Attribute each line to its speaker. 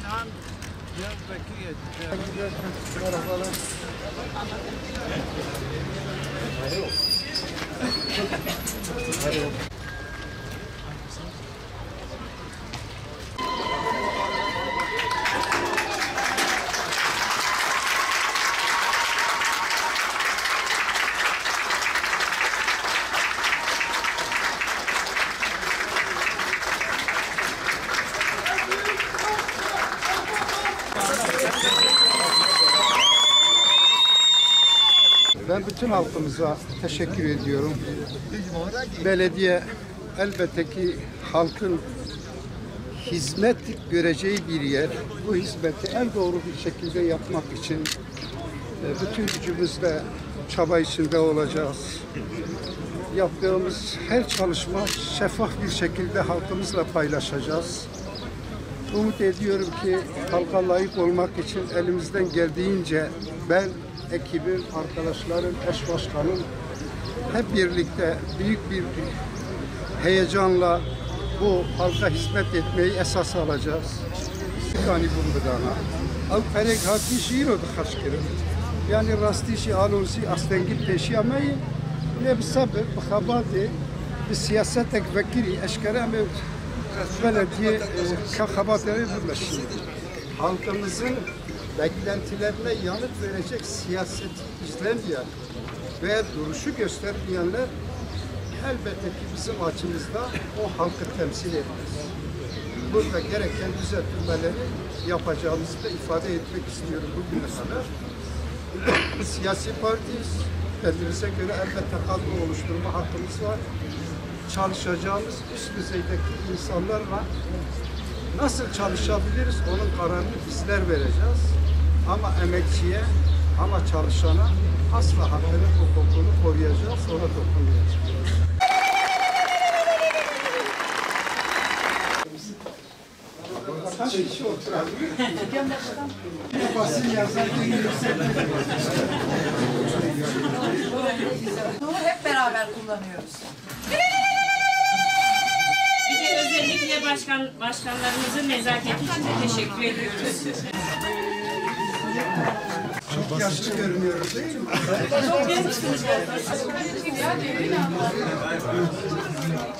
Speaker 1: İlhan Diyarbakır'a
Speaker 2: Merhabalar. Ben bütün halkımıza teşekkür ediyorum. Belediye elbette ki halkın hizmet göreceği bir yer. Bu hizmeti en doğru bir şekilde yapmak için bütün gücümüzle çaba içinde olacağız. Yaptığımız her çalışma şeffaf bir şekilde halkımızla paylaşacağız. Umut ediyorum ki halka layık olmak için elimizden geldiğince ben, ekibim, arkadaşlarım, eş başkanım hep birlikte büyük bir heyecanla bu halka hizmet etmeyi esas alacağız. Yani bunu dana. Al perek haki şiir oldu kaçkırım. Yani rastişi alonsi aslengil peşiyamayı ne bir sabır, bir habadi, bir siyasetek vekili eşkere mi belediye kahabatları birleşiyor. Halkımızın beklentilerine yanıt verecek siyaseti izlemeyen veya duruşu göstermeyenler elbette ki bizim açımızda o halkı temsil etmez. Burada gereken düzeltmeleri yapacağımızı da ifade etmek istiyorum bugüne kadar. Siyasi partiyiz. Kendimize göre elbette kadro oluşturma hakkımız var. Çalışacağımız üst düzeydeki insanlarla nasıl çalışabiliriz onun kararını bizler vereceğiz. Ama emekçiye, ama çalışana asla hakkının hukukunu koruyacağız, ona dokunmayacağız. Kaç kişi oturabilir? Basın yazarken yüksek.
Speaker 3: Bunu hep beraber kullanıyoruz.
Speaker 4: Bir de özellikle başkanlarımızın nezaketi için de teşekkür ediyoruz.
Speaker 2: Çok yaşlı görünüyoruz değil mi?
Speaker 4: Çok gençsiniz.